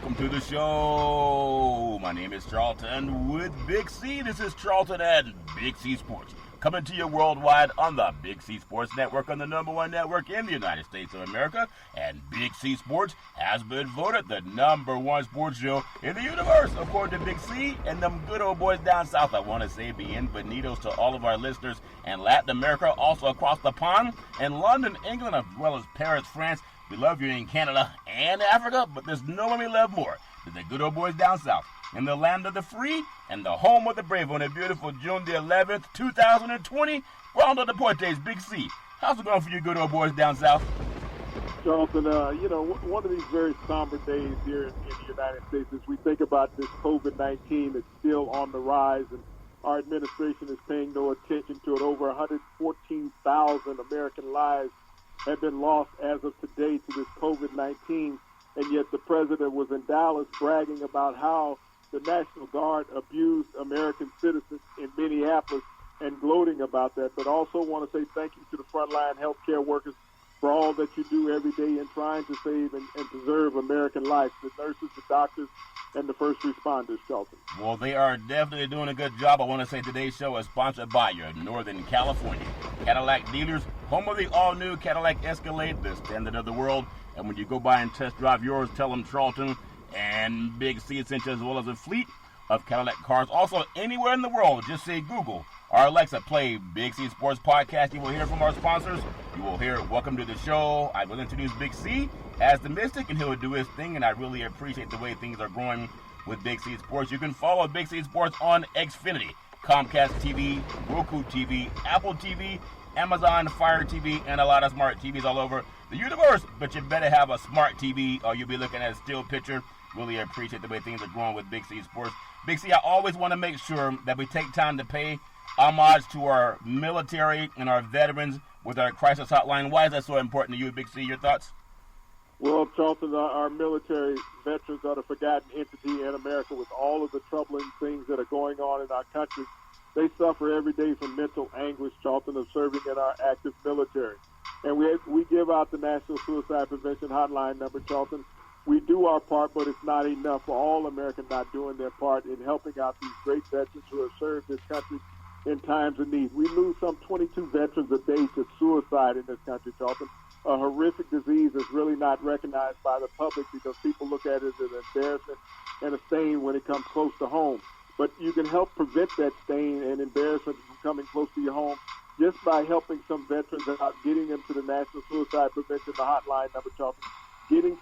welcome to the show. My name is Charlton with Big C. This is Charlton and Big C Sports, coming to you worldwide on the Big C Sports Network, on the #1 network in the United States of America. And Big C Sports has been voted the #1 sports show in the universe, according to Big C and them good old boys down south. I want to say bienvenidos to all of our listeners in Latin America, also across the pond, in London, England, as well as Paris, France. We love you in Canada and Africa, but there's no one we love more than the good old boys down south, in the land of the free and the home of the brave, on a beautiful June the 11th, 2020. Round of the Deportes, Big C. How's it going for you good old boys down south? Charlton, one of these very somber days here in the United States as we think about this COVID-19 that's still on the rise, and our administration is paying no attention to it. Over 114,000 American lives have been lost as of today to this COVID-19, and yet the president was in Dallas bragging about how the National Guard abused American citizens in Minneapolis and gloating about that. But also want to say thank you to the frontline healthcare workers for all that you do every day in trying to save and preserve American life, the nurses, the doctors, and the first responders, Charlton. Well, they are definitely doing a good job. I want to say today's show is sponsored by your Northern California Cadillac dealers, home of the all-new Cadillac Escalade, the standard of the world. And when you go by and test drive yours, tell them Charlton and Big C sent you, as well as a fleet of Cadillac cars. Also, anywhere in the world, just say Google or Alexa, play Big C Sports Podcast. You will hear from our sponsors. You will hear welcome to the show. I will introduce Big C as the Mystic, and he'll do his thing, and I really appreciate the way things are going with Big C Sports. You can follow Big C Sports on Xfinity, Comcast TV, Roku TV, Apple TV, Amazon Fire TV, and a lot of smart TVs all over the universe. But you better have a smart TV or you'll be looking at a still picture. Really appreciate the way things are going with Big C Sports. Big C, I always want to make sure that we take time to pay homage to our military and our veterans with our crisis hotline. Why is that so important to you, Big C? Your thoughts? Well, Charlton, our military veterans are the forgotten entity in America with all of the troubling things that are going on in our country. They suffer every day from mental anguish, Charlton, of serving in our active military. And we give out the National Suicide Prevention Hotline number, Charlton. We do our part, but it's not enough for all Americans not doing their part in helping out these great veterans who have served this country in times of need. We lose some 22 veterans a day to suicide in this country, Charlton. A horrific disease is really not recognized by the public because people look at it as an embarrassment and a stain when it comes close to home. But you can help prevent that stain and embarrassment from coming close to your home just by helping some veterans out, getting them to the National Suicide Prevention Hotline number, Charlton, getting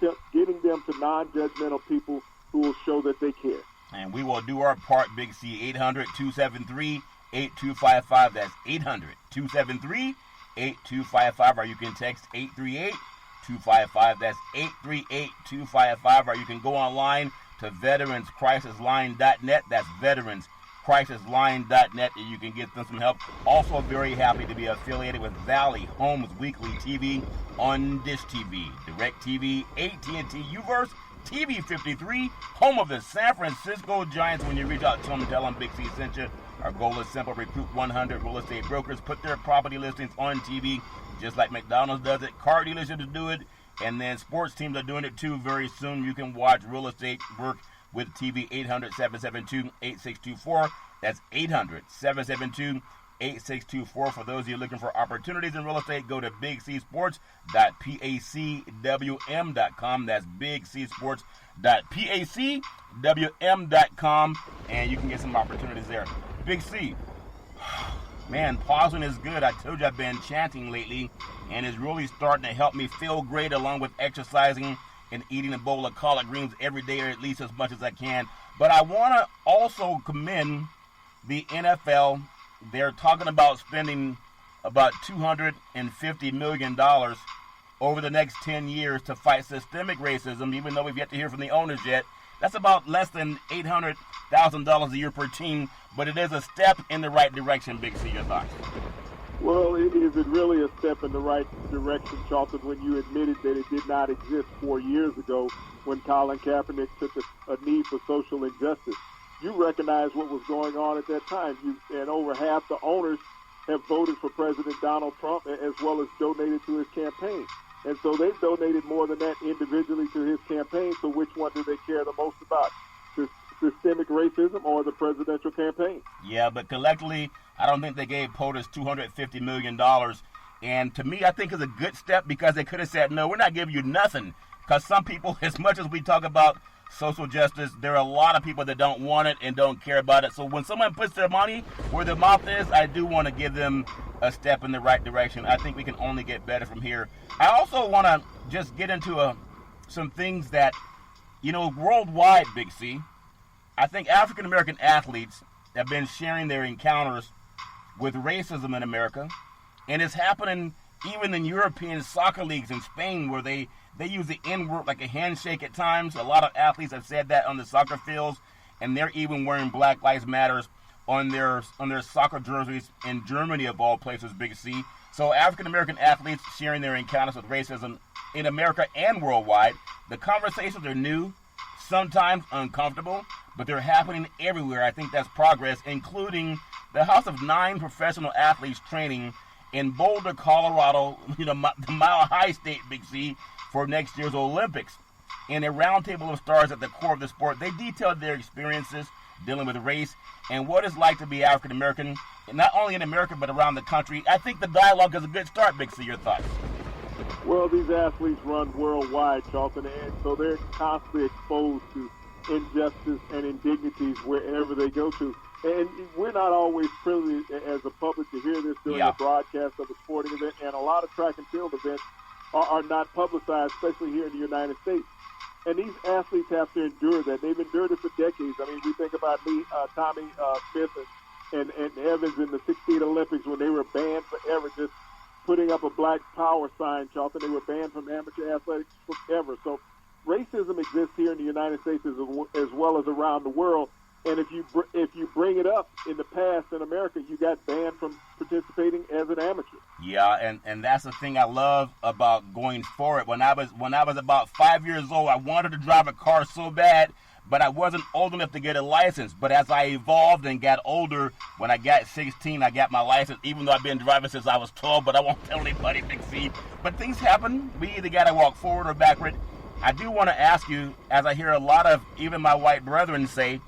them to non-judgmental people who will show that they care. And we will do our part, Big C. 800-273-8255. That's 800-273-8255, or you can text 838-255. That's 838-255, or you can go online to veteranscrisisline.net. That's veteranscrisisline.net, and you can get them some help. Also very happy to be affiliated with Valley Homes Weekly TV on Dish TV, DirecTV, AT&T Uverse, TV 53, home of the San Francisco Giants. When you reach out to them, tell them Big C sent you. Our goal is simple: recruit 100 real estate brokers, put their property listings on TV, just like McDonald's does it. Car dealerships do it, and then sports teams are doing it too. Very soon you can watch real estate work with TV. 800-772-8624. That's 800-772-8624. For those of you looking for opportunities in real estate, go to bigcsports.pacwm.com. That's bigcsports.pacwm.com, and you can get some opportunities there. Big C, man, pausing is good. I told you I've been chanting lately, and it's really starting to help me feel great, along with exercising and eating a bowl of collard greens every day, or at least as much as I can. But I want to also commend the NFL. They're talking about spending about $250 million over the next 10 years to fight systemic racism, even though we've yet to hear from the owners yet. That's about less than $800,000 a year per team, but it is a step in the right direction. Big C, your thoughts? Well, is it really a step in the right direction, Charlton, when you admitted that it did not exist 4 years ago when Colin Kaepernick took a knee for social injustice? You recognize what was going on at that time. And over half the owners have voted for President Donald Trump, as well as donated to his campaign. And so they've donated more than that individually to his campaign. So which one do they care the most about? Systemic racism or the presidential campaign? Yeah, but collectively, I don't think they gave POTUS $250 million. And to me, I think it's a good step because they could have said, no, we're not giving you nothing. Because some people, as much as we talk about social justice, there are a lot of people that don't want it and don't care about it. So when someone puts their money where their mouth is, I do want to give them a step in the right direction. I think we can only get better from here. I also want to just get into some things that, worldwide, Big C, I think African-American athletes have been sharing their encounters with racism in America. And it's happening even in European soccer leagues in Spain where they use the N-word like a handshake at times. A lot of athletes have said that on the soccer fields, and they're even wearing Black Lives Matters on their soccer jerseys in Germany, of all places, Big C. So African-American athletes sharing their encounters with racism in America and worldwide. The conversations are new, sometimes uncomfortable, but they're happening everywhere. I think that's progress, including the House of 9 professional athletes training in Boulder, Colorado, the Mile High State, Big C, for next year's Olympics. In a roundtable of stars at the core of the sport, they detailed their experiences dealing with race and what it's like to be African American, not only in America but around the country. I think the dialogue is a good start, Big C. Your thoughts? Well, these athletes run worldwide, Charlton, and so they're constantly exposed to injustice and indignities wherever they go to. And we're not always privileged as a public to hear this during the broadcast of a sporting event, and a lot of track and field events are not publicized, especially here in the United States. And these athletes have to endure that. They've endured it for decades. I mean, we think about Tommy Smith and Evans in the 16 Olympics when they were banned forever, just putting up a Black Power sign, Charlton. They were banned from amateur athletics forever. So racism exists here in the United States as well as around the world. And if you bring it up in the past in America, you got banned from participating as an amateur. Yeah, and that's the thing I love about going forward. When I was about 5 years old, I wanted to drive a car so bad, but I wasn't old enough to get a license. But as I evolved and got older, when I got 16, I got my license, even though I've been driving since I was 12, but I won't tell anybody, Big C. But things happen. We either got to walk forward or backward. I do want to ask you, as I hear a lot of even my white brethren say,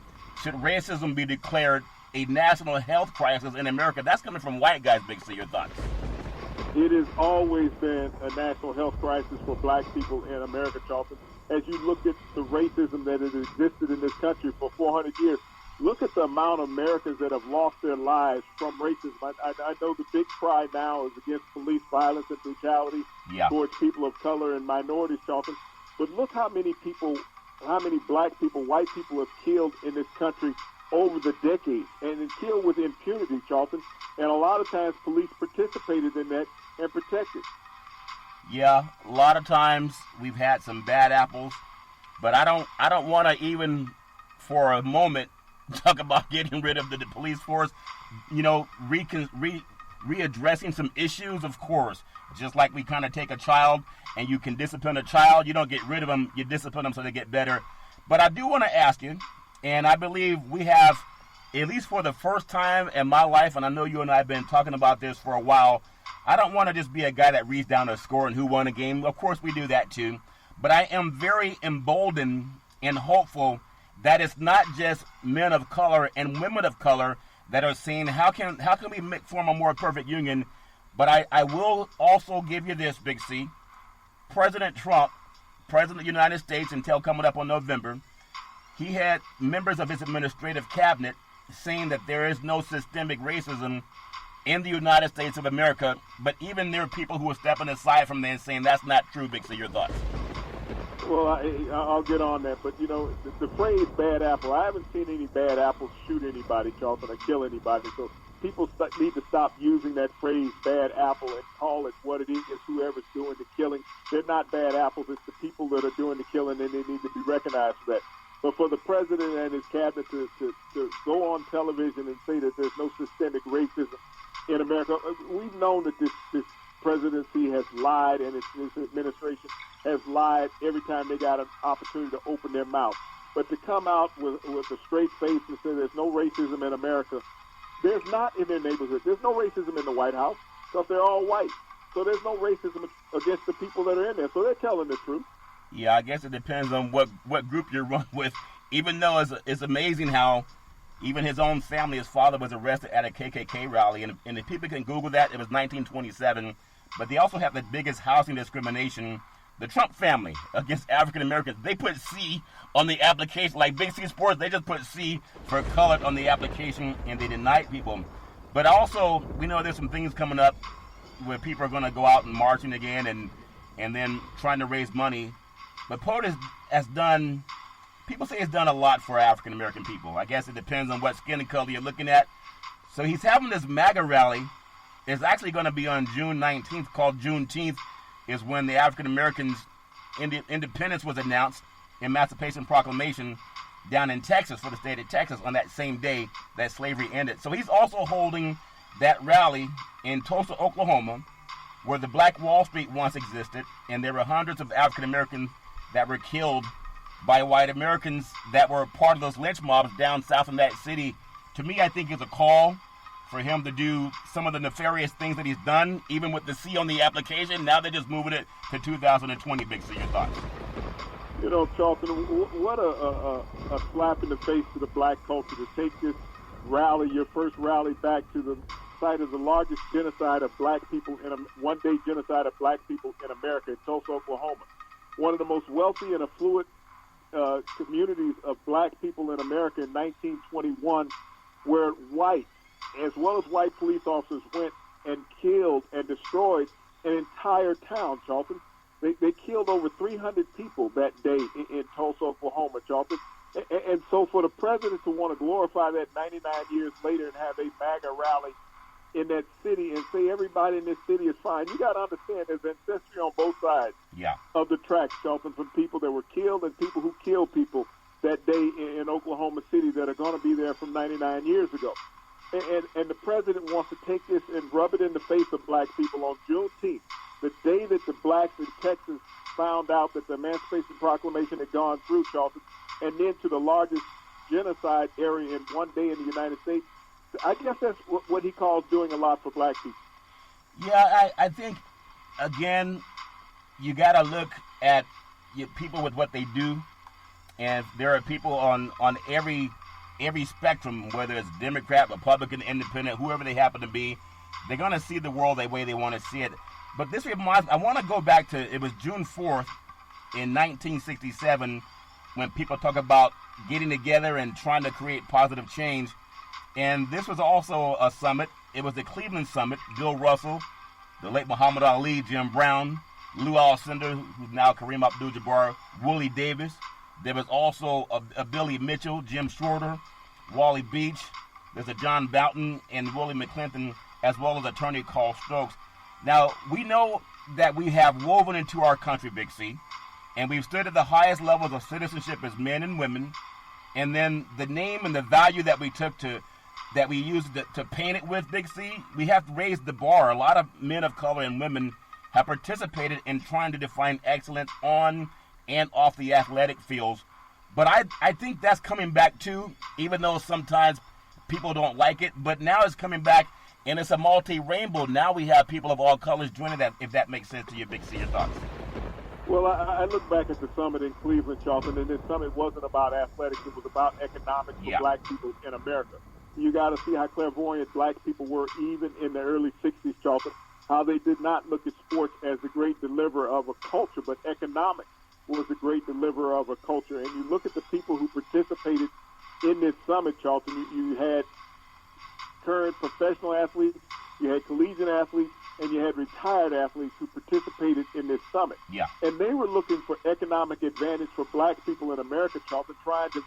should racism be declared a national health crisis in America? That's coming from white guys, Big C. Your thoughts? It has always been a national health crisis for black people in America, Charlton. As you look at the racism that has existed in this country for 400 years, look at the amount of Americans that have lost their lives from racism. I know the big cry now is against police violence and brutality towards people of color and minorities, Charlton. But look how many black people, white people have killed in this country over the decades, and killed with impunity, Charlton. And a lot of times police participated in that and protected. Yeah, a lot of times we've had some bad apples, but I don't want to even for a moment talk about getting rid of the police force. Readdressing some issues, of course. Just like we kind of take a child and you can discipline a child, you don't get rid of them, you discipline them so they get better. But I do want to ask you, and I believe we have, at least for the first time in my life, and I know you and I have been talking about this for a while, I don't want to just be a guy that reads down a score and who won a game. Of course we do that too. But I am very emboldened and hopeful that it's not just men of color and women of color that are saying, how can we form a more perfect union? But I will also give you this, Big C. President Trump, President of the United States until coming up on November, he had members of his administrative cabinet saying that there is no systemic racism in the United States of America, but even there are people who are stepping aside from that and saying that's not true, Big C. Your thoughts? Well, I'll get on that, but the phrase bad apple, I haven't seen any bad apples shoot anybody, Charlton, or kill anybody, so people need to stop using that phrase bad apple and call it what it is, whoever's doing the killing. They're not bad apples, it's the people that are doing the killing, and they need to be recognized for that. But for the president and his cabinet to go on television and say that there's no systemic racism in America, we've known that this presidency has lied, and his administration has lied every time they got an opportunity to open their mouth. But to come out with a straight face and say there's no racism in America, there's not in their neighborhood. There's no racism in the White House because they're all white. So there's no racism against the people that are in there. So they're telling the truth. Yeah, I guess it depends on what group you're run with. Even though it's amazing how even his own family, his father was arrested at a KKK rally. And if people can Google that, it was 1927. But they also have the biggest housing discrimination, the Trump family, against African Americans. They put C on the application, like Big C Sports, they just put C for colored on the application, and they denied people. But also, we know there's some things coming up where people are going to go out and marching again and then trying to raise money. But POTUS has done, people say it's done a lot for African American people. I guess it depends on what skin color you're looking at. So he's having this MAGA rally. It's actually going to be on June 19th, called Juneteenth, is when the African Americans' independence was announced, Emancipation Proclamation, down in Texas, for the state of Texas, on that same day that slavery ended. So he's also holding that rally in Tulsa, Oklahoma, where the Black Wall Street once existed, and there were hundreds of African Americans that were killed by white Americans that were part of those lynch mobs down south in that city. To me, I think it's a call for him to do some of the nefarious things that he's done, even with the C on the application. Now they're just moving it to 2020. Big C, your thoughts? You know, Charlton, what a slap in the face to the black culture to take this rally, your first rally, back to the site of the largest genocide of black people, one-day genocide of black people in America, in Tulsa, Oklahoma. One of the most wealthy and affluent communities of black people in America in 1921, where white, as well as white police officers, went and killed and destroyed an entire town, Charlton. They killed over 300 people that day in Tulsa, Oklahoma, Charlton. And so for the president to want to glorify that 99 years later and have a MAGA rally in that city and say everybody in this city is fine, you got to understand there's ancestry on both sides of the tracks, Charlton, from people that were killed and people who killed people that day in Oklahoma City that are going to be there from 99 years ago. And the president wants to take this and rub it in the face of black people on Juneteenth, the day that the blacks in Texas found out that the Emancipation Proclamation had gone through, Charlton, and then to the largest genocide area in one day in the United States. I guess that's what he calls doing a lot for black people. Yeah, I think, again, you got to look at people with what they do, and there are people on every spectrum, whether it's Democrat, Republican, Independent, whoever they happen to be. They're going to see the world the way they want to see it. But this reminds me, I want to go back to, it was June 4th in 1967 when people talk about getting together and trying to create positive change. And this was also a summit. It was the Cleveland Summit. Bill Russell, the late Muhammad Ali, Jim Brown, Lou Alcindor, who's now Kareem Abdul-Jabbar, Willie Davis. There was also a Billy Mitchell, Jim Shorter, Wally Beach. There's a John Boughton and Willie McClinton, as well as attorney Carl Stokes. Now, we know that we have woven into our country, Big C, and we've stood at the highest levels of citizenship as men and women, and then the name and the value that we took that we used to paint it with, Big C, we have raised the bar. A lot of men of color and women have participated in trying to define excellence on and off the athletic fields. But I think that's coming back too, even though sometimes people don't like it. But now it's coming back, and it's a multi-rainbow. Now we have people of all colors joining that, if that makes sense to you, Big C. Your thoughts? Well, I look back at the summit in Cleveland, Charlton, and this summit wasn't about athletics. It was about economics for black people in America. You got to see how clairvoyant black people were even in the early 60s, Charlton, how they did not look at sports as the great deliverer of a culture, but economics was the great deliverer of a culture. And you look at the people who participated in this summit, Charlton, you had current professional athletes, you had collegiate athletes, and you had retired athletes who participated in this summit. Yeah. And they were looking for economic advantage for black people in America, Charlton, trying to,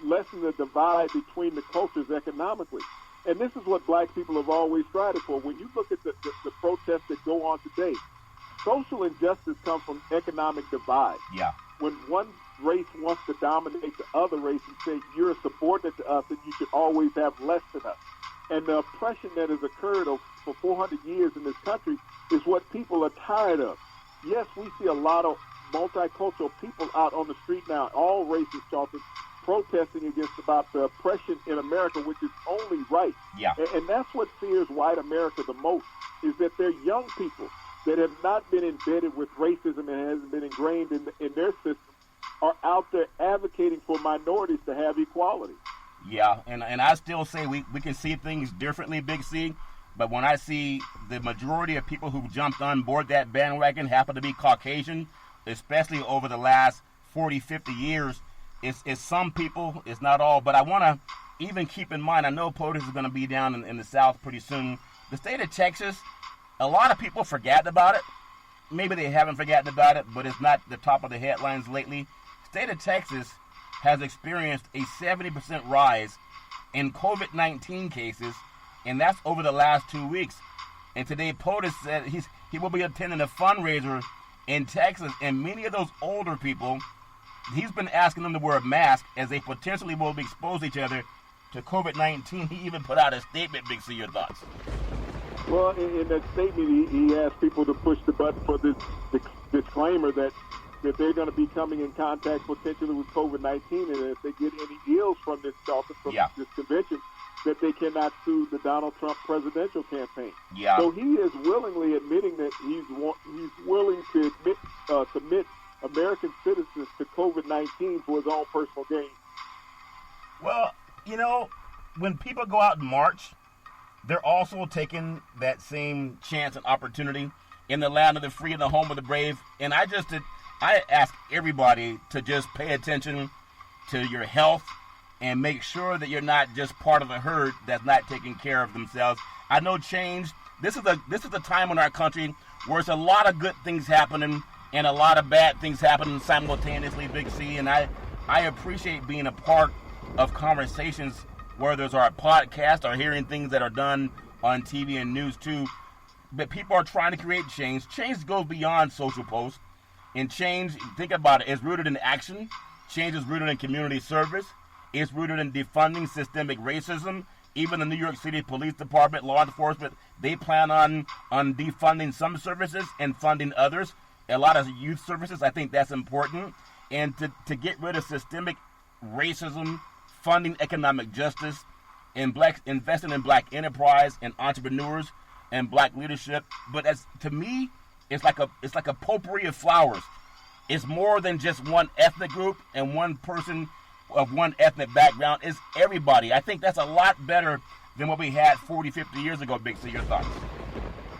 lessen the divide between the cultures economically. And this is what black people have always strived for. When you look at the protests that go on today, social injustice comes from economic divide. Yeah. When one race wants to dominate the other race and say, you're a subordinate to us and you should always have less than us. And the oppression that has occurred for 400 years in this country is what people are tired of. Yes, we see a lot of multicultural people out on the street now, all races, Charlton, protesting against about the oppression in America, which is only right. Yeah. And that's what fears white America the most, is that they're young people that have not been embedded with racism and hasn't been ingrained in their system are out there advocating for minorities to have equality. Yeah, and I still say we can see things differently, Big C, but when I see the majority of people who jumped on board that bandwagon happen to be Caucasian, especially over the last 40, 50 years, it's some people, it's not all, but I want to even keep in mind, I know POTUS is going to be down in the South pretty soon. The state of Texas, a lot of people forgot about it. Maybe they haven't forgotten about it, but it's not the top of the headlines lately. State of Texas has experienced a 70% rise in COVID-19 cases, and that's over the last 2 weeks. And today POTUS said he will be attending a fundraiser in Texas, and many of those older people, he's been asking them to wear a mask as they potentially will be exposed to each other to COVID-19. He even put out a statement. Big C, your thoughts? Well, in that statement, he asked people to push the button for this disclaimer that they're going to be coming in contact potentially with COVID-19, and if they get any ills from this this convention, that they cannot sue the Donald Trump presidential campaign. Yeah. So he is willingly admitting that he's willing to submit American citizens to COVID-19 for his own personal gain. Well, you know, when people go out and march, they're also taking that same chance and opportunity in the land of the free and the home of the brave. And I ask everybody to just pay attention to your health and make sure that you're not just part of the herd that's not taking care of themselves. I know change. This is a time in our country where there's a lot of good things happening and a lot of bad things happening simultaneously, Big C. And I appreciate being a part of conversations, whether there's our podcast or hearing things that are done on TV and news too. But people are trying to create change. Change goes beyond social posts. And change, think about it, is rooted in action. Change is rooted in community service. It's rooted in defunding systemic racism. Even the New York City Police Department, law enforcement, they plan on defunding some services and funding others. A lot of youth services, I think that's important. And to get rid of systemic racism, funding economic justice, and investing in black enterprise and entrepreneurs and black leadership. But to me, it's like a potpourri of flowers. It's more than just one ethnic group and one person of one ethnic background. It's everybody. I think that's a lot better than what we had 40, 50 years ago, Big C. Your thoughts?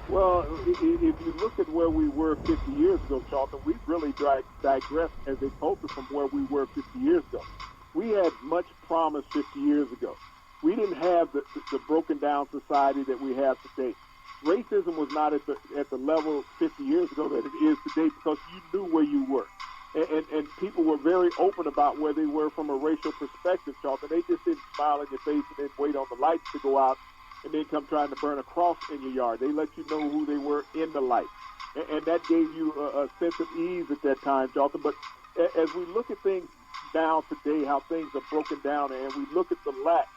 Well, if you look at where we were 50 years ago, Charlton, we've really digressed as a culture from where we were 50 years ago. We had much promise 50 years ago. We didn't have the broken down society that we have today. Racism was not at the level 50 years ago that it is today because you knew where you were. And people were very open about where they were from a racial perspective, Charlton. They just didn't smile in your face and then wait on the lights to go out and then come trying to burn a cross in your yard. They let you know who they were in the light. And that gave you a sense of ease at that time, Charlton. But as we look at things now today, how things are broken down, and we look at the lack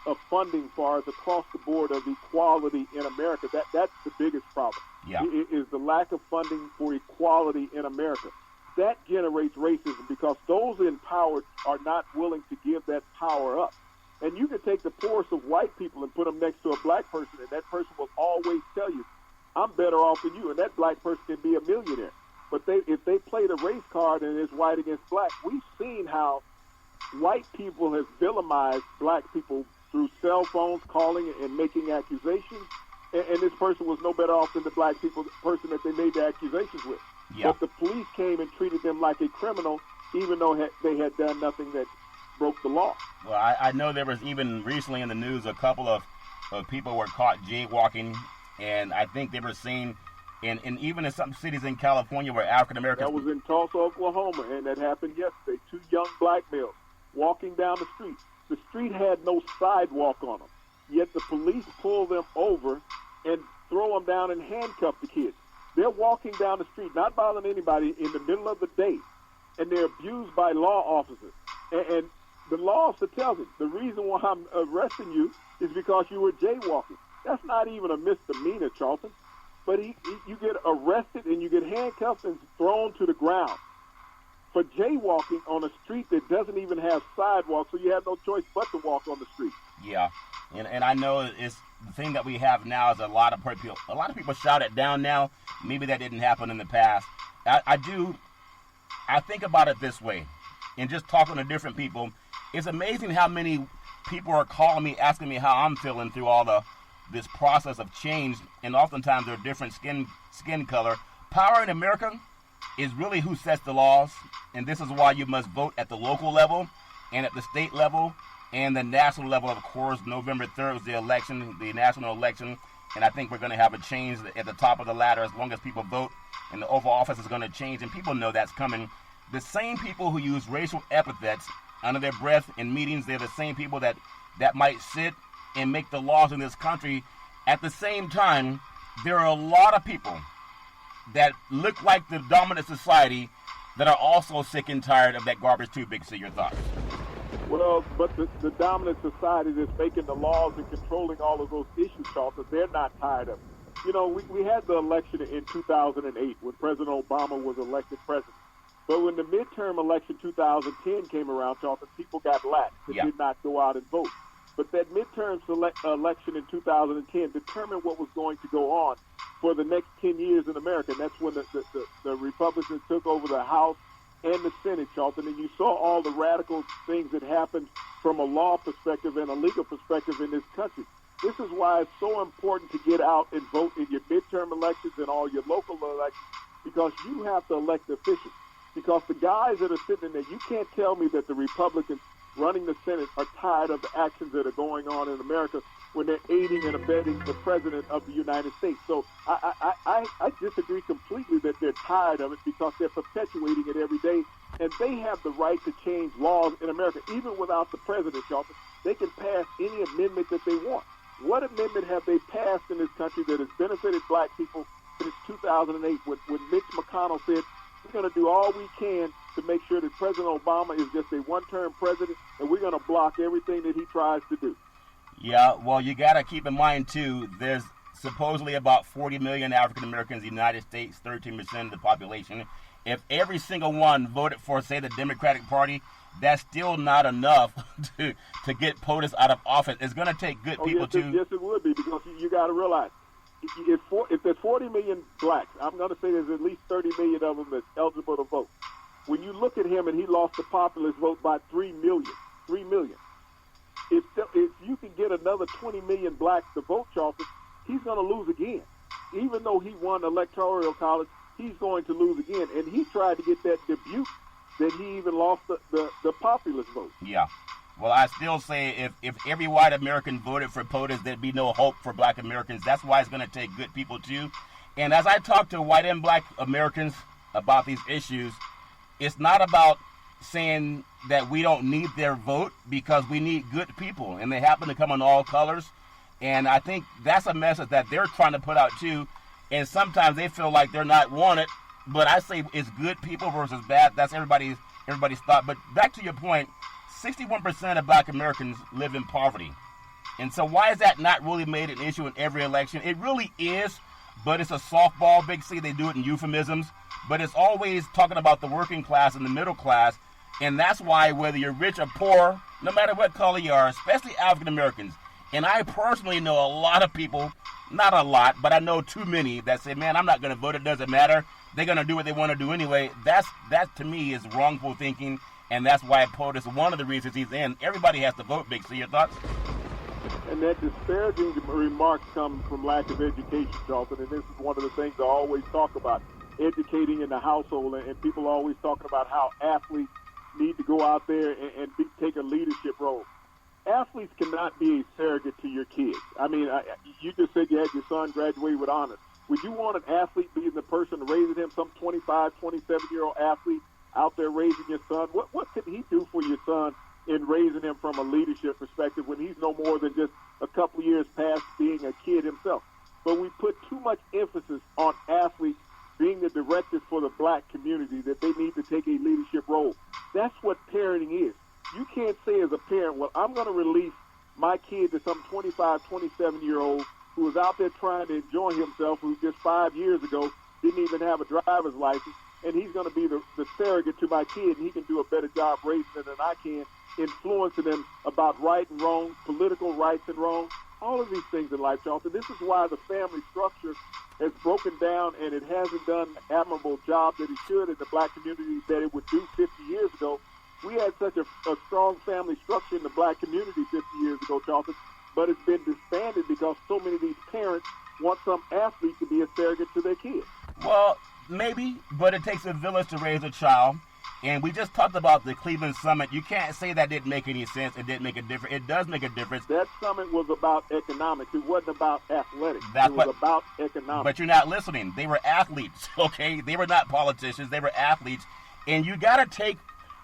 of funding far as across the board of equality in America, that's the biggest problem. Yeah. Is the lack of funding for equality in America. That generates racism because those in power are not willing to give that power up. And you can take the poorest of white people and put them next to a black person, and that person will always tell you, I'm better off than you, and that black person can be a millionaire. But if they play the race card and it's white against black, we've seen how white people have villainized black people through cell phones, calling and making accusations, and this person was no better off than the black person that they made the accusations with. Yeah. But the police came and treated them like a criminal, even though they had done nothing that broke the law. Well, I know there was even recently in the news a couple of people were caught jaywalking, and I think they were seen in even in some cities in California where African Americans. That was in Tulsa, Oklahoma, and that happened yesterday. 2 young black males walking down the street. The street had no sidewalk on them, yet the police pull them over and throw them down and handcuff the kids. They're walking down the street, not bothering anybody, in the middle of the day, and they're abused by law officers. And the law officer tells them, the reason why I'm arresting you is because you were jaywalking. That's not even a misdemeanor, Charlton. But you get arrested and you get handcuffed and thrown to the ground for jaywalking on a street that doesn't even have sidewalks, so you have no choice but to walk on the street. Yeah, and I know the thing that we have now is a lot of people shout it down now. Maybe that didn't happen in the past. I think about it this way, and just talking to different people, it's amazing how many people are calling me, asking me how I'm feeling through all this process of change, and oftentimes they're different skin color. Power in America is really who sets the laws, and this is why you must vote at the local level and at the state level and the national level. Of course, November 3rd is the election, the national election, and I think we're going to have a change at the top of the ladder as long as people vote, and the Oval Office is going to change, and people know that's coming. The same people who use racial epithets under their breath in meetings, they're the same people that might sit and make the laws in this country. At the same time, there are a lot of people that look like the dominant society that are also sick and tired of that garbage too. Big C, your thoughts? Well, but the dominant society that's making the laws and controlling all of those issues, Charlton, they're not tired of it. You know, we had the election in 2008 when President Obama was elected president. But when the midterm election 2010 came around, Charlton, people got lax and did not go out and vote. But that midterm election in 2010 determined what was going to go on for the next 10 years in America. And that's when the Republicans took over the House and the Senate, Charlton. And you saw all the radical things that happened from a law perspective and a legal perspective in this country. This is why it's so important to get out and vote in your midterm elections and all your local elections, because you have to elect officials. Because the guys that are sitting in there, you can't tell me that the Republicans running the Senate are tired of the actions that are going on in America when they're aiding and abetting the President of the United States. So I disagree completely that they're tired of it, because they're perpetuating it every day. And they have the right to change laws in America, even without the President, Charlton. They can pass any amendment that they want. What amendment have they passed in this country that has benefited black people since 2008 when Mitch McConnell said, we're going to do all we can to make sure that President Obama is just a one-term president, and we're going to block everything that he tries to do? Yeah, well, you got to keep in mind, too, there's supposedly about 40 million African Americans in the United States, 13% of the population. If every single one voted for, say, the Democratic Party, that's still not enough to get POTUS out of office. It's going to take good people, too. Yes, it would be, because you got to realize, if there's 40 million blacks, I'm going to say there's at least 30 million of them that's eligible to vote. When you look at him and he lost the populist vote by 3 million, if you can get another 20 million blacks to vote, Charlton, he's going to lose again. Even though he won electoral college, he's going to lose again. And he tried to get that debut that he even lost the populist vote. Yeah. Well, I still say if every white American voted for POTUS, there'd be no hope for black Americans. That's why it's going to take good people, too. And as I talk to white and black Americans about these issues, it's not about saying that we don't need their vote, because we need good people, and they happen to come in all colors. And I think that's a message that they're trying to put out, too. And sometimes they feel like they're not wanted, but I say it's good people versus bad. That's everybody's thought. But back to your point, 61% of black Americans live in poverty. And so why is that not really made an issue in every election? It really is, but it's a softball, Big C. They do it in euphemisms. But it's always talking about the working class and the middle class. And that's why whether you're rich or poor, no matter what color you are, especially African Americans, and I personally know a lot of people, not a lot, but I know too many that say, man, I'm not going to vote. It doesn't matter. They're going to do what they want to do anyway. That to me is wrongful thinking. And that's why POTUS, one of the reasons he's in. Everybody has to vote, Big C. Your thoughts? And that disparaging remarks come from lack of education, Charlton. And this is one of the things I always talk about, educating in the household. And people are always talking about how athletes need to go out there and take a leadership role. Athletes cannot be a surrogate to your kids. I mean, you just said you had your son graduate with honors. Would you want an athlete being the person raising him, some 25, 27-year-old athlete out there raising your son? What could he do for your son in raising him from a leadership perspective when he's no more than just a couple of years past being a kid himself? But we put too much emphasis on athletes being the directors for the black community, that they need to take a leadership role. That's what parenting is. You can't say as a parent, well, I'm going to release my kid to some 25, 27-year-old who was out there trying to enjoy himself, who just 5 years ago didn't even have a driver's license, and he's going to be the surrogate to my kid, and he can do a better job raising them than I can, influencing them about right and wrong, political rights and wrong. all of these things in life, Charlton. This is why the family structure has broken down, and it hasn't done an admirable job that it should in the black community that it would do 50 years ago. We had such a strong family structure in the black community 50 years ago, Charlton, but it's been disbanded because so many of these parents want some athlete to be a surrogate to their kids. Well, maybe, but it takes a village to raise a child. And we just talked about the Cleveland Summit. You can't say that didn't make any sense. It didn't make a difference. It does make a difference. That summit was about economics. It wasn't about athletics. It was about economics. But you're not listening. They were athletes, okay? They were not politicians. They were athletes. And you got to take,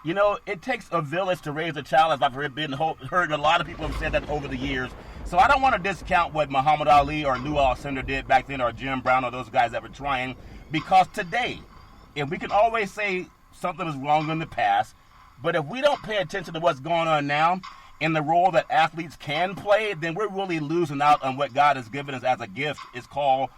it takes a village to raise a child, as I've heard a lot of people have said that over the years. So I don't want to discount what Muhammad Ali or Lou Alcindor did back then, or Jim Brown, or those guys that were trying. Because today, and we can always say something is wrong in the past, but if we don't pay attention to what's going on now and the role that athletes can play, then we're really losing out on what God has given us as a gift. It's called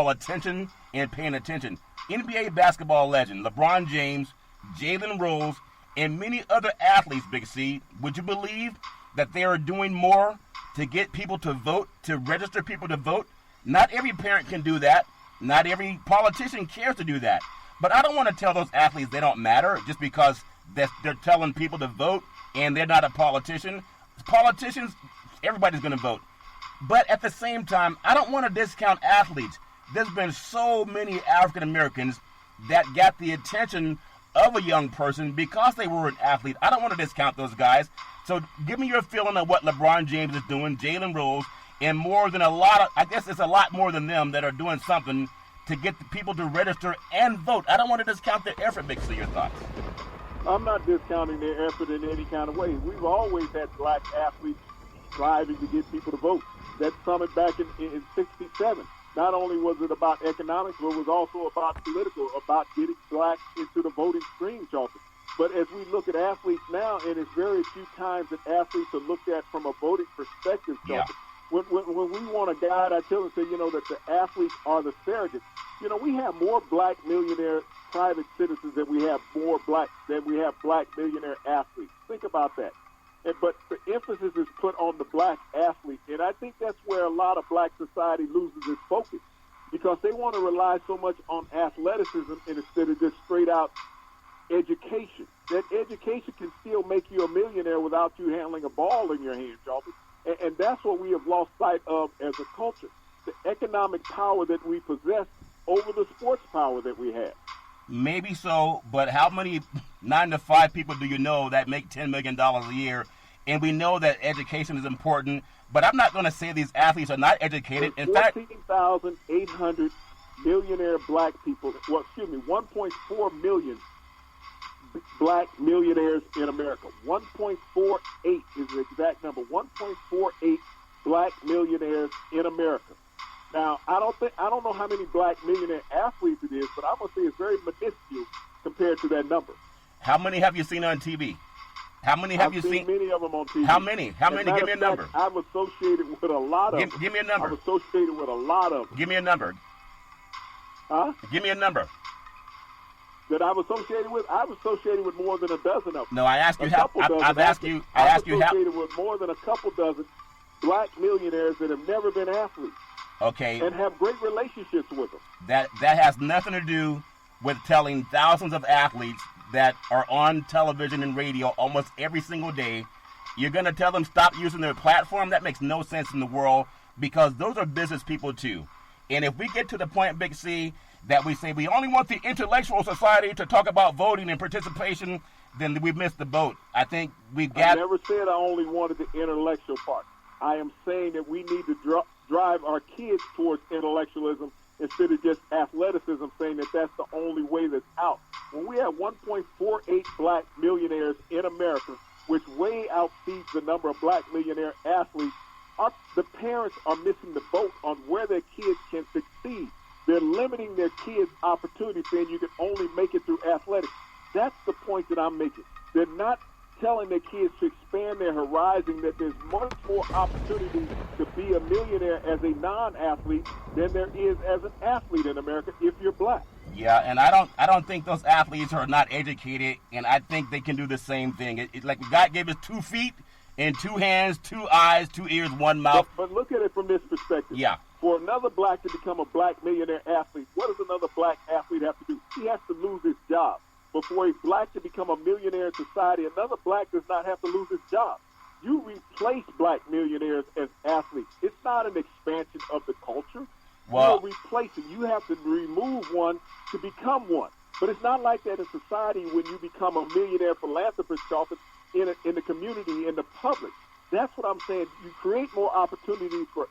attention and paying attention. NBA basketball legend LeBron James, Jalen Rose, and many other athletes, Big C, would you believe that they are doing more to get people to vote, to register people to vote? Not every parent can do that. Not every politician cares to do that. But I don't want to tell those athletes they don't matter just because they're telling people to vote and they're not a politician. Politicians, everybody's going to vote. But at the same time, I don't want to discount athletes. There's been so many African Americans that got the attention of a young person because they were an athlete. I don't want to discount those guys. So give me your feeling of what LeBron James is doing, Jalen Rose, and more than I guess it's a lot more than them that are doing something to get the people to register and vote. I don't want to discount their effort, Big C. Your thoughts? I'm not discounting their effort in any kind of way. We've always had black athletes striving to get people to vote. That summit back in 67, not only was it about economics, but it was also about political, about getting blacks into the voting stream, Charlton. But as we look at athletes now, and it's very few times that athletes are looked at from a voting perspective, Charlton. Yeah. When we want a guide, I tell them, that the athletes are the surrogates. We have more black millionaire private citizens than we have black millionaire athletes. Think about that. But the emphasis is put on the black athlete, and I think that's where a lot of black society loses its focus because they want to rely so much on athleticism instead of just straight out education. That education can still make you a millionaire without you handling a ball in your hand, Charlton. And that's what we have lost sight of as a culture, the economic power that we possess over the sports power that we have. Maybe so, but how many 9-to-5 people do you know that make $10 million a year? And we know that education is important, but I'm not going to say these athletes are not educated. In fact, 14,800 millionaire black people, 1.4 million black millionaires in America. 1.48 is the exact number. 1.48 black millionaires in America. Now, I don't know how many black millionaire athletes it is, but I'm gonna say it's very minuscule compared to that number. How many have you seen on TV? How many have you seen? Many of them on TV. How many? Give me a number. I'm associated with a lot of them. Give me a number. I'm associated with a lot of them. Give me a number. Huh? Give me a number. That I'm associated with? I'm associated with more than a dozen of them. No, I asked you how. I've asked you. I asked you how. I'm associated with more than a couple dozen black millionaires that have never been athletes. Okay. And have great relationships with them. That has nothing to do with telling thousands of athletes that are on television and radio almost every single day, you're going to tell them stop using their platform? That makes no sense in the world because those are business people too. And if we get to the point, Big C, that we say we only want the intellectual society to talk about voting and participation, then we've missed the boat. I think we've got... I never said I only wanted the intellectual part. I am saying that we need to drive our kids towards intellectualism instead of just athleticism, saying that that's the only way that's out. When we have 1.48 black millionaires in America, which way outseeds the number of black millionaire athletes, the parents are missing the boat on where their kids can succeed. They're limiting their kids' opportunity, saying you can only make it through athletics. That's the point that I'm making. They're not telling their kids to expand their horizon, that there's much more opportunity to be a millionaire as a non-athlete than there is as an athlete in America if you're black. Yeah, and I don't think those athletes are not educated, and I think they can do the same thing. It's like God gave us 2 feet, in 2 hands, 2 eyes, 2 ears, 1 mouth. But look at it from this perspective. Yeah. For another black to become a black millionaire athlete, what does another black athlete have to do? He has to lose his job. Before a black to become a millionaire in society, another black does not have to lose his job. You replace black millionaires as athletes. It's not an expansion of the culture. Well, You're replacing. You have to remove one to become one. But it's not like that in society when you become a millionaire philanthropist, Charlton, in the community, in the public. That's what I'm saying. You create more opportunities for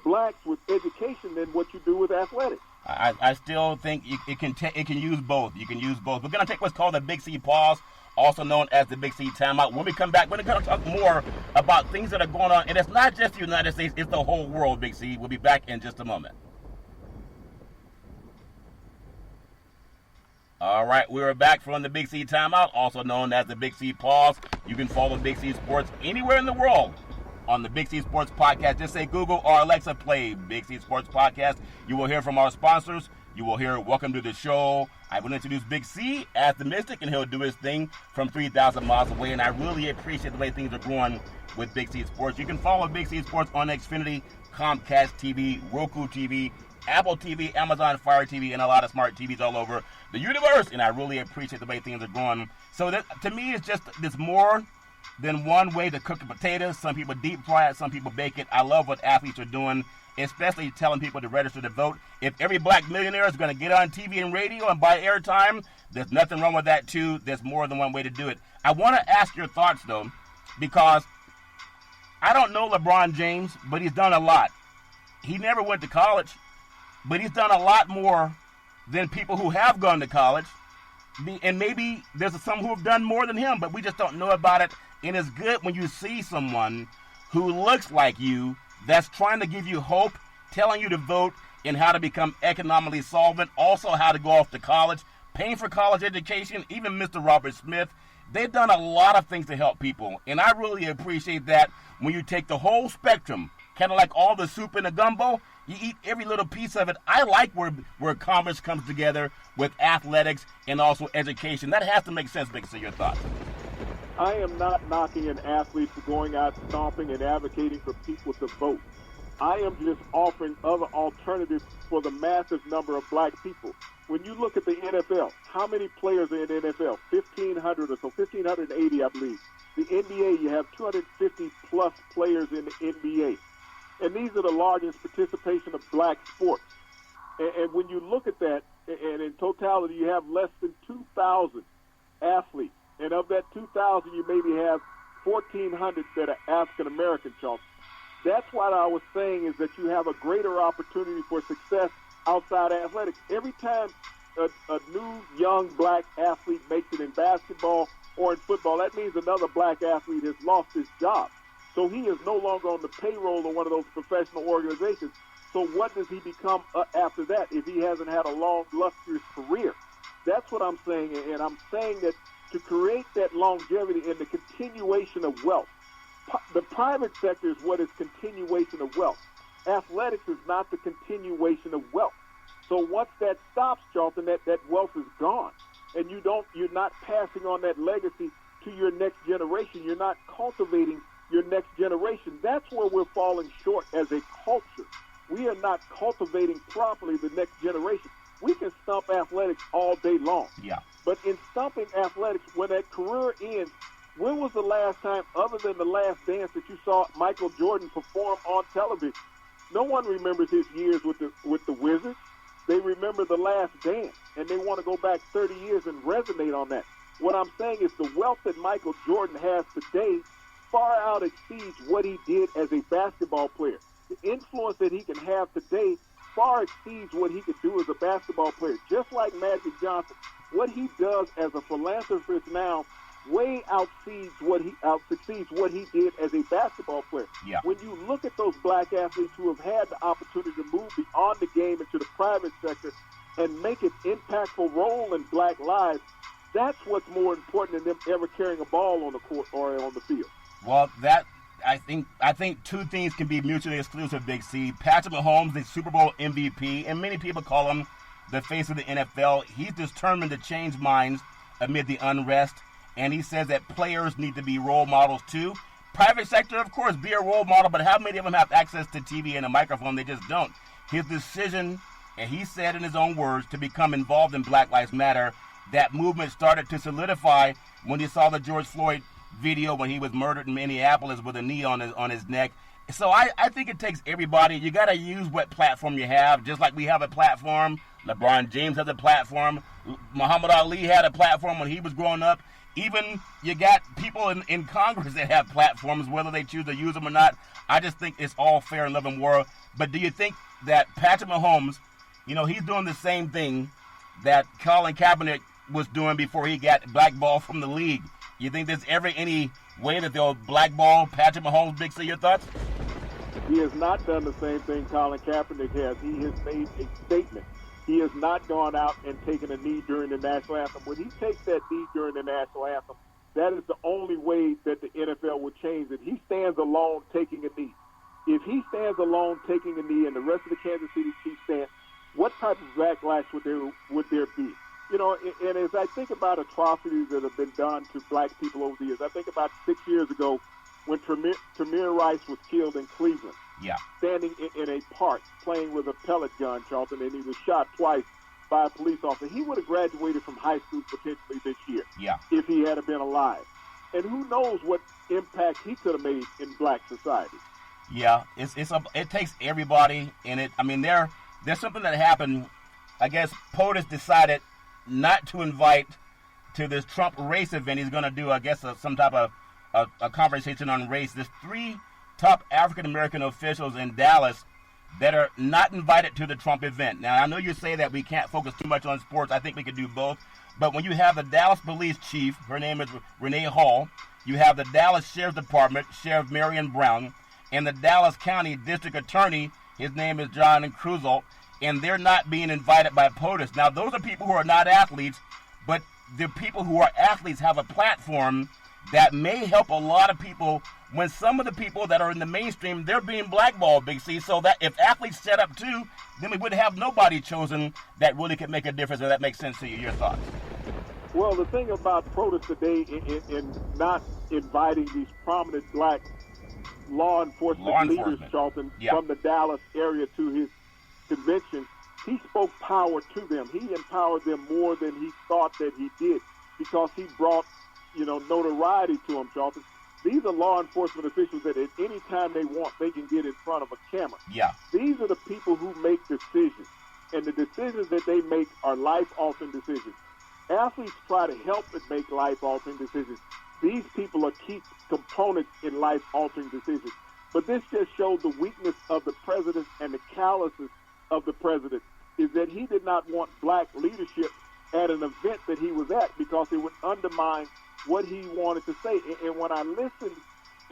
blacks with education than what you do with athletics. I still think it can use both. You can use both. We're going to take what's called the Big C pause, also known as the Big C timeout. When we come back, we're going to talk more about things that are going on. And it's not just the United States, it's the whole world, Big C. We'll be back in just a moment. All right, we are back from the Big C timeout, also known as the Big C pause. You can follow Big C Sports anywhere in the world on the Big C Sports Podcast. Just say Google or Alexa, play Big C Sports Podcast. You will hear from our sponsors. You will hear welcome to the show. I will introduce Big C as the Mystic, and he'll do his thing from 3,000 miles away. And I really appreciate the way things are going with Big C Sports. You can follow Big C Sports on Xfinity, Comcast TV, Roku TV, Apple TV, Amazon Fire TV, and a lot of smart TVs all over the universe. And I really appreciate the way things are going. So that, to me, it's just this more than one way to cook the potatoes. Some people deep fry it, some people bake it. I love what athletes are doing, especially telling people to register to vote. If every black millionaire is going to get on TV and radio and buy airtime, there's nothing wrong with that too. There's more than one way to do it. I want to ask your thoughts though, because I don't know LeBron James, but he's done a lot. He never went to college, but he's done a lot more than people who have gone to college. And maybe there's some who have done more than him, but we just don't know about it. And it's good when you see someone who looks like you, that's trying to give you hope, telling you to vote, and how to become economically solvent, also how to go off to college, paying for college education. Even Mr. Robert Smith, they've done a lot of things to help people. And I really appreciate that when you take the whole spectrum, kind of like all the soup in a gumbo, you eat every little piece of it. I like where commerce comes together with athletics and also education. That has to make sense, Big C. Your thoughts? I am not knocking an athlete for going out stomping and advocating for people to vote. I am just offering other alternatives for the massive number of black people. When you look at the NFL, how many players are in the NFL? 1,500 or so, 1,580, I believe. The NBA, you have 250-plus players in the NBA. And these are the largest participation of black sports. And when you look at that, and in totality, you have less than 2,000 athletes. And of that 2,000, you maybe have 1,400 that are African-American, Charlton. That's what I was saying, is that you have a greater opportunity for success outside athletics. Every time a new young black athlete makes it in basketball or in football, that means another black athlete has lost his job. So he is no longer on the payroll of one of those professional organizations. So what does he become after that if he hasn't had a long, lustrous career? That's what I'm saying, and I'm saying that to create that longevity and the continuation of wealth, the private sector is what is continuation of wealth. Athletics is not the continuation of wealth. So once that stops, Charlton, that wealth is gone, and you're not passing on that legacy to your next generation. You're not cultivating your next generation. That's where we're falling short as a culture. We are not cultivating properly the next generation. We can stump athletics all day long. Yeah. But in stumping athletics, when that career ends, when was the last time, other than the Last Dance, that you saw Michael Jordan perform on television? No one remembers his years with the Wizards. They remember the Last Dance, and they want to go back 30 years and resonate on that. What I'm saying is the wealth that Michael Jordan has today far out exceeds what he did as a basketball player. The influence that he can have today far exceeds what he could do as a basketball player. Just like Magic Johnson, what he does as a philanthropist now way outsucceeds what he did as a basketball player. Yeah. When you look at those black athletes who have had the opportunity to move beyond the game into the private sector and make an impactful role in black lives, that's what's more important than them ever carrying a ball on the court or on the field. Well, I think two things can be mutually exclusive, Big C. Patrick Mahomes, the Super Bowl MVP, and many people call him the face of the NFL. He's determined to change minds amid the unrest, and he says that players need to be role models too. Private sector, of course, be a role model, but how many of them have access to TV and a microphone? They just don't. His decision, and he said in his own words, to become involved in Black Lives Matter, that movement started to solidify when he saw the George Floyd video when he was murdered in Minneapolis with a knee on his neck. So I think it takes everybody. You got to use what platform you have, just like we have a platform. LeBron James has a platform. Muhammad Ali had a platform when he was growing up. Even you got people in Congress that have platforms, whether they choose to use them or not. I just think it's all fair in love and war. But do you think that Patrick Mahomes, he's doing the same thing that Colin Kaepernick was doing before he got blackballed from the league? You think there's ever any way that they'll blackball Patrick Mahomes? Big C, your thoughts? He has not done the same thing Colin Kaepernick has. He has made a statement. He has not gone out and taken a knee during the national anthem. When he takes that knee during the national anthem, that is the only way that the NFL will change it. He stands alone taking a knee. If he stands alone taking a knee and the rest of the Kansas City Chiefs stand, what type of backlash would there be? And as I think about atrocities that have been done to black people over the years, I think about 6 years ago when Tamir Rice was killed in Cleveland. Yeah. Standing in a park playing with a pellet gun, Charlton, and he was shot twice by a police officer. He would have graduated from high school potentially this year if he had been alive. And who knows what impact he could have made in black society. Yeah, it takes everybody in it. I mean, there's something that happened. I guess POTUS decided not to invite to this Trump race event. He's going to do, I guess, some type of a conversation on race. There's 3 top African-American officials in Dallas that are not invited to the Trump event. Now, I know you say that we can't focus too much on sports. I think we could do both. But when you have the Dallas Police Chief, her name is Renee Hall, you have the Dallas Sheriff's Department, Sheriff Marion Brown, and the Dallas County District Attorney, his name is John Kruzelt, and they're not being invited by POTUS. Now, those are people who are not athletes, but the people who are athletes have a platform that may help a lot of people when some of the people that are in the mainstream, they're being blackballed, Big C. So that if athletes set up too, then we would have nobody chosen that really could make a difference. If that makes sense to you, your thoughts? Well, the thing about POTUS today in not inviting these prominent black law enforcement leaders, Charlton, from the Dallas area to his convention, he spoke power to them. He empowered them more than he thought that he did because he brought, notoriety to them, Charlton. These are law enforcement officials that at any time they want, they can get in front of a camera. Yeah. These are the people who make decisions, and the decisions that they make are life-altering decisions. Athletes try to help and make life-altering decisions. These people are key components in life-altering decisions. But this just showed the weakness of the president and the callousness of the president, is that he did not want black leadership at an event that he was at because it would undermine what he wanted to say. And when I listened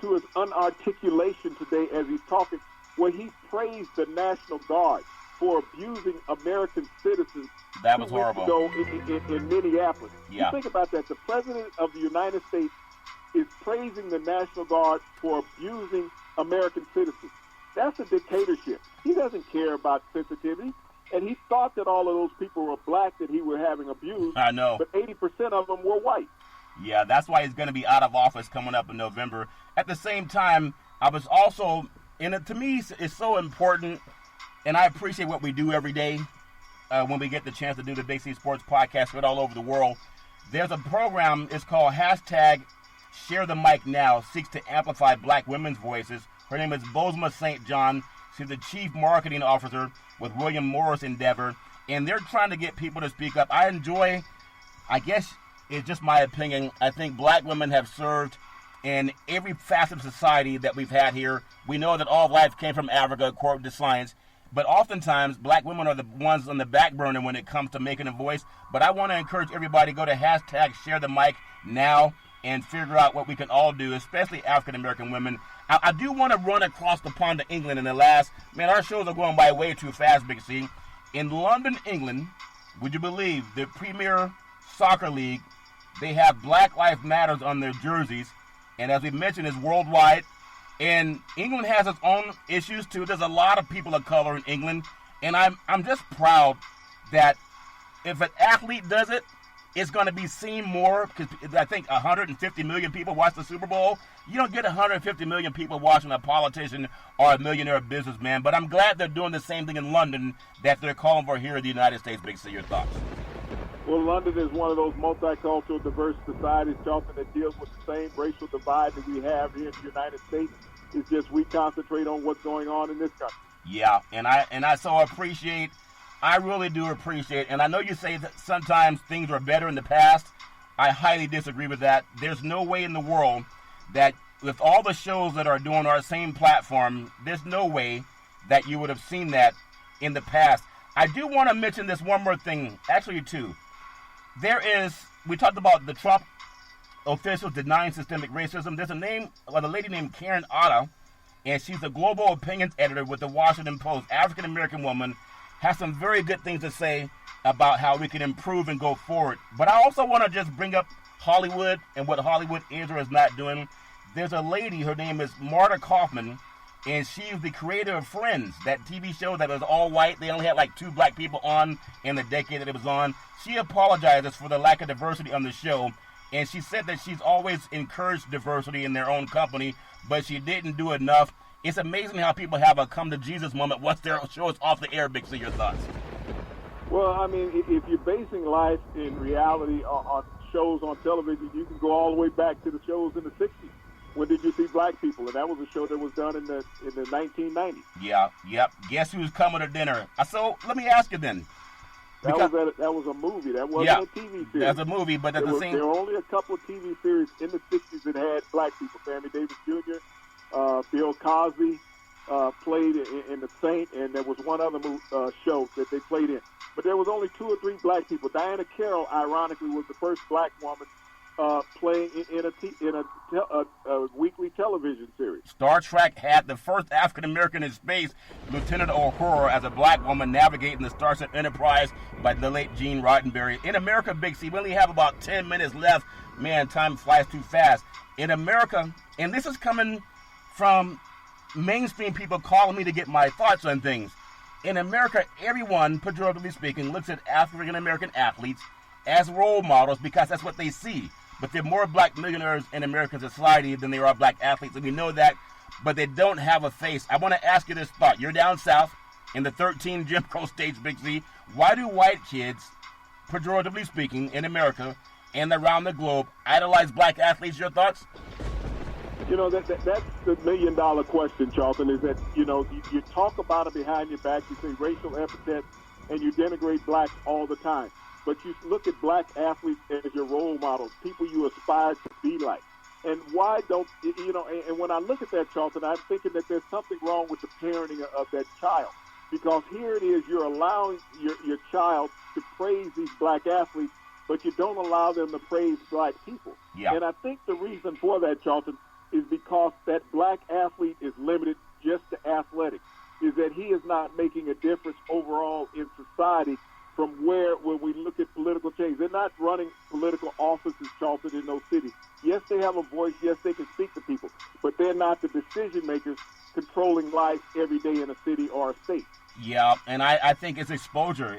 to his unarticulation today as he's talking, where he praised the National Guard for abusing American citizens. That was horrible. In Minneapolis. Yeah. You think about that. The President of the United States is praising the National Guard for abusing American citizens. That's a dictatorship. He doesn't care about sensitivity. And he thought that all of those people were black that he were having abused. I know. But 80% of them were white. Yeah, that's why he's going to be out of office coming up in November. At the same time, I was also, and to me, it's so important, and I appreciate what we do every day when we get the chance to do the Big C Sports Podcast with all over the world. There's a program, it's called #ShareTheMicNow, seeks to amplify black women's voices. Her name is Bozoma St. John. She's the Chief Marketing Officer with William Morris Endeavor, and they're trying to get people to speak up. I enjoy, I guess it's just my opinion, I think black women have served in every facet of society that we've had here. We know that all of life came from Africa, according to science, but oftentimes black women are the ones on the back burner when it comes to making a voice. But I want to encourage everybody to go to #ShareTheMicNow and figure out what we can all do, especially African-American women. I do want to run across the pond to England in the last, our shows are going by way too fast, Big C. In London, England, would you believe, the Premier Soccer League, they have Black Lives Matters on their jerseys, and as we mentioned, it's worldwide. And England has its own issues too. There's a lot of people of color in England, and I'm just proud that if an athlete does it, it's going to be seen more because I think 150 million people watch the Super Bowl. You don't get 150 million people watching a politician or a millionaire businessman, but I'm glad they're doing the same thing in London that they're calling for here in the United States. Big C, your thoughts? Well, London is one of those multicultural, diverse societies, Charlton, that deals with the same racial divide that we have here in the United States. It's just we concentrate on what's going on in this country. Yeah, and I so appreciate, I really do appreciate, and I know you say that sometimes things were better in the past. I highly disagree with that. There's no way in the world that with all the shows that are doing our same platform, there's no way that you would have seen that in the past. I do want to mention this one more thing, actually two. We talked about the Trump officials denying systemic racism. There's a lady named Karen Otta, and she's the global opinions editor with the Washington Post. African-American woman, has some very good things to say about how we can improve and go forward. But I also want to just bring up Hollywood and what Hollywood is or is not doing. There's a lady, her name is Marta Kaufman, and she's the creator of Friends, that TV show that was all white. They only had like 2 black people on in the decade that it was on. She apologizes for the lack of diversity on the show, and she said that she's always encouraged diversity in their own company, but she didn't do enough. It's amazing how people have a come-to-Jesus moment once their show is off the air. Big C, your thoughts? Well, I mean, if you're basing life in reality on shows on television, you can go all the way back to the shows in the 60s. When did you see black people? And that was a show that was done in the 1990s. Yeah, yep. Guess who's coming to dinner? So let me ask you then. That was a movie. That wasn't a TV series. That's a movie, but at the same... There were only a couple of TV series in the 60s that had black people. Sammy Davis Jr., Bill Cosby played in The Saint, and there was one other show that they played in. But there was only 2 or 3 black people. Diana Carroll, ironically, was the first black woman playing in a weekly television series. Star Trek had the first African-American in space, Lieutenant Uhura, as a black woman navigating the Starship Enterprise by the late Gene Roddenberry. In America, Big C, we only have about 10 minutes left. Man, time flies too fast. In America, and this is coming from mainstream people calling me to get my thoughts on things. In America, everyone, pejoratively speaking, looks at African-American athletes as role models because that's what they see. But there are more black millionaires in American society than there are black athletes, and we know that, but they don't have a face. I want to ask you this thought. You're down south in the 13 Jim Crow states, Big C. Why do white kids, pejoratively speaking, in America and around the globe, idolize black athletes? Your thoughts? You know, that's the million-dollar question, Charlton, is that, you know, you talk about it behind your back, you say racial epithets, and you denigrate blacks all the time. But you look at black athletes as your role models, people you aspire to be like. And why don't, you know, and when I look at that, Charlton, I'm thinking that there's something wrong with the parenting of that child. Because here it is, you're allowing your child to praise these black athletes, but you don't allow them to praise black people. Yeah. And I think the reason for that, Charlton, is because that black athlete is limited just to athletics, is that he is not making a difference overall in society from when we look at political change. They're not running political offices, Charlton, in those cities. Yes, they have a voice. Yes, they can speak to people. But they're not the decision makers controlling life every day in a city or a state. Yeah, and I think it's exposure.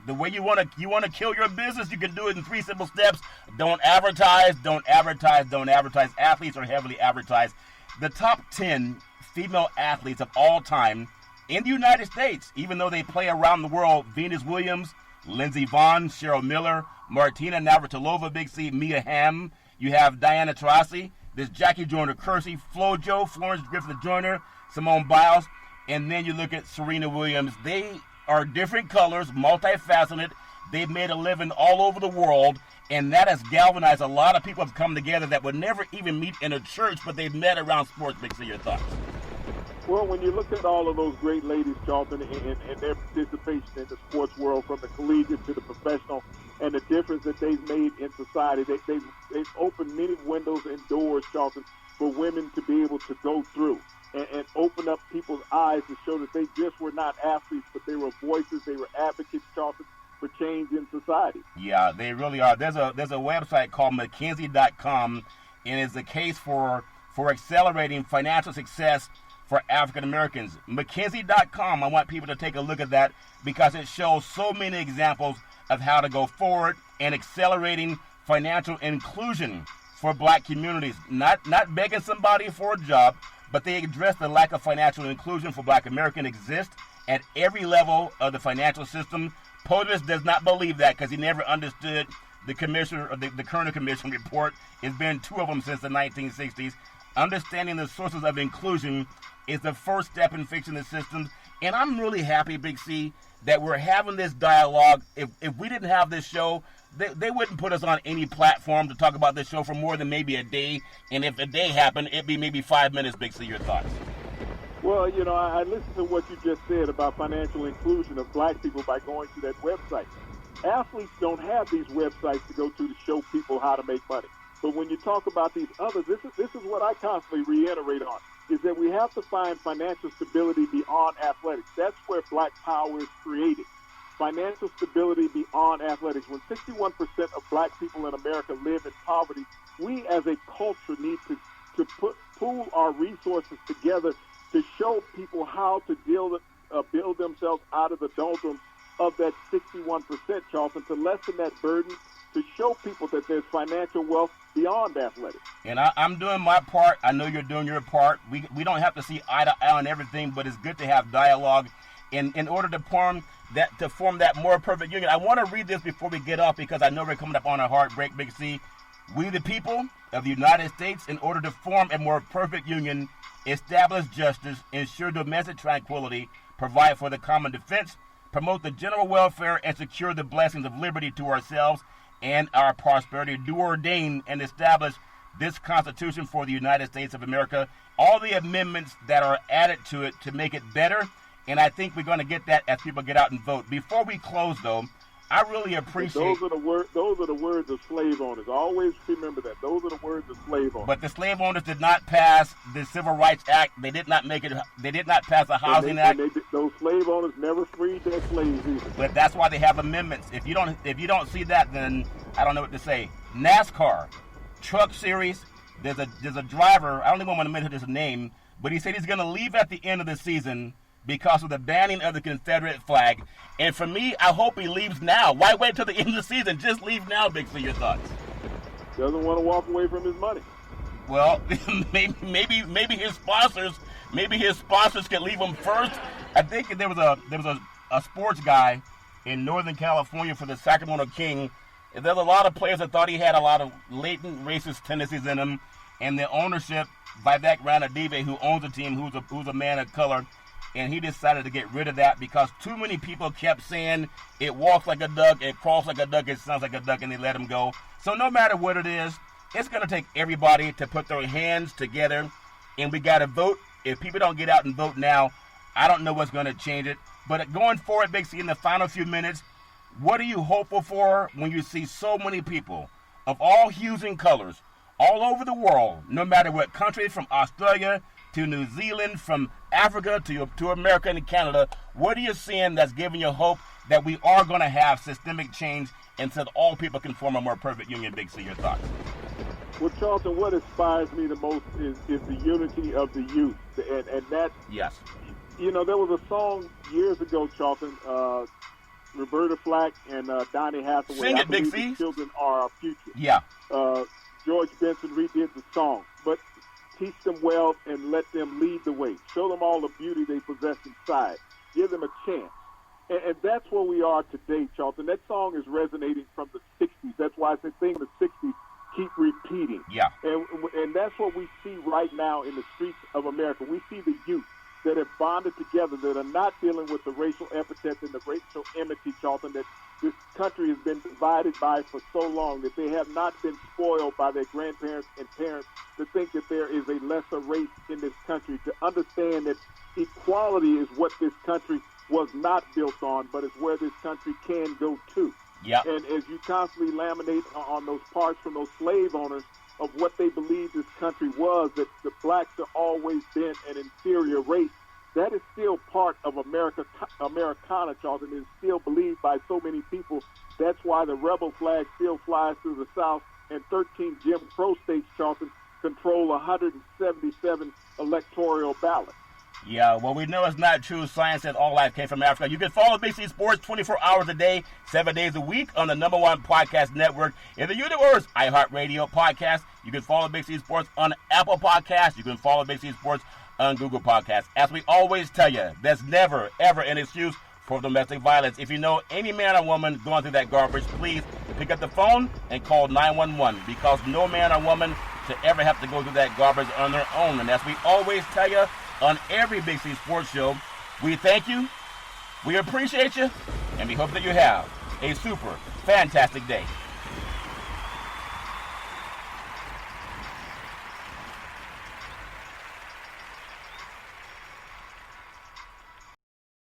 The way you want to kill your business, you can do it in 3 simple steps. Don't advertise, don't advertise, don't advertise. Athletes are heavily advertised. The top 10 female athletes of all time in the United States, even though they play around the world, Venus Williams, Lindsey Vonn, Cheryl Miller, Martina Navratilova, Big C, Mia Hamm. You have Diana Taurasi, there's Jackie Joyner-Kersee, FloJo, Florence Griffith-Joyner, Simone Biles. And then you look at Serena Williams. They are different colors, multifaceted. They've made a living all over the world, and that has galvanized a lot of people have come together that would never even meet in a church, but they've met around sports. Big C, your thoughts? Well, when you look at all of those great ladies, Charlton, and their participation in the sports world, from the collegiate to the professional, and the difference that they've made in society, they've opened many windows and doors, Charlton, for women to be able to go through. And open up people's eyes to show that they just were not athletes, but they were voices, they were advocates, Charlton, for change in society. Yeah, they really are. There's a website called McKinsey.com, and it's a case for accelerating financial success for African Americans. McKinsey.com, I want people to take a look at that because it shows so many examples of how to go forward and accelerating financial inclusion for black communities. Not begging somebody for a job, but they address the lack of financial inclusion for black Americans exists at every level of the financial system. POTUS does not believe that because he never understood the commissioner or the Kerner Commission report. It's been two of them since the 1960s. Understanding the sources of inclusion is the first step in fixing the systems. And I'm really happy, Big C, that we're having this dialogue. If we didn't have this show, they wouldn't put us on any platform to talk about this show for more than maybe a day. And if a day happened, it'd be maybe 5 minutes, Big C. Your thoughts? Well, you know, I listened to what you just said about financial inclusion of black people by going to that website. Athletes don't have these websites to go to show people how to make money. But when you talk about these others, this is what I constantly reiterate on, is that we have to find financial stability beyond athletics. That's where black power is created. Financial stability beyond athletics. When 61% of black people in America live in poverty, we as a culture need to pool our resources together to show people how to build themselves out of the doldrums of that 61%, Charlton, to lessen that burden, to show people that there's financial wealth beyond athletics. And I'm doing my part. I know you're doing your part. We don't have to see eye to eye on everything, but it's good to have dialogue in order to form that more perfect union. I want to read this before we get off because I know we're coming up on a hard break, Big C. We the people of the United States, in order to form a more perfect union, establish justice, ensure domestic tranquility, provide for the common defense, promote the general welfare, and secure the blessings of liberty to ourselves and our prosperity, do ordain and establish this Constitution for the United States of America, all the amendments that are added to it to make it better, and I think we're going to get that as people get out and vote. Before we close, though, I really appreciate... Those are the words of slave owners. Always remember that. Those are the words of slave owners. But the slave owners did not pass the Civil Rights Act. They did not make it. They did not pass the Housing Act. Those slave owners never freed their slaves either. But that's why they have amendments. If you don't see that, then I don't know what to say. NASCAR, Truck Series. There's a driver. I don't even want to mention his name, but he said he's going to leave at the end of the season because of the banning of the Confederate flag. And for me, I hope he leaves now. Why wait till the end of the season? Just leave now, Big C. Your thoughts? Doesn't want to walk away from his money. Well, maybe his sponsors can leave him first. I think there was a sports guy in Northern California for the Sacramento King. There's a lot of players that thought he had a lot of latent racist tendencies in him, and the ownership, Vivek Ranadive, who owns the team, who's a man of color, and he decided to get rid of that because too many people kept saying it walks like a duck, it crawls like a duck, it sounds like a duck, and they let him go. So no matter what it is, it's going to take everybody to put their hands together, and we got to vote. If people don't get out and vote now, I don't know what's going to change it. But going forward, Big C, in the final few minutes, what are you hopeful for when you see so many people of all hues and colors all over the world, no matter what country, from Australia to New Zealand, from Africa to America and Canada? What are you seeing that's giving you hope that we are going to have systemic change and so that all people can form a more perfect union? Big C, your thoughts? Well, Charlton, what inspires me the most is the unity of the youth. And that, yes. You know, there was a song years ago, Charlton, Roberta Flack and Donny Hathaway. Sing it, Big C. Children are our future. Yeah. George Benson redid the song. But teach them well and let them lead the way. Show them all the beauty they possess inside. Give them a chance. And that's where we are today, Charlton. That song is resonating from the 60s. That's why it's a thing the 60s keep repeating. Yeah. And that's what we see right now in the streets of America. We see the youth that have bonded together, that are not dealing with the racial epithets and the racial enmity, Charlton, that this country has been divided by for so long, that they have not been spoiled by their grandparents and parents to think that there is a lesser race in this country, to understand that equality is what this country was not built on, but is where this country can go to. Yeah. And as you constantly laminate on those parts from those slave owners of what they believed this country was, that the blacks have always been an inferior race, that is still part of Americana, Charlton. It is still believed by so many people. That's why the rebel flag still flies through the South, and 13 Jim Crow states, Charlton, control 177 electoral ballots. Yeah, well, we know it's not true science that all life came from Africa. You can follow Big C Sports 24 hours a day, 7 days a week on the #1 podcast network in the universe, iHeartRadio Podcast. You can follow Big C Sports on Apple Podcasts. You can follow Big C Sports on Google Podcasts. As we always tell you, there's never, ever an excuse for domestic violence. If you know any man or woman going through that garbage, please pick up the phone and call 911, because no man or woman should ever have to go through that garbage on their own. And as we always tell you on every Big C Sports show, we thank you, we appreciate you, and we hope that you have a super fantastic day.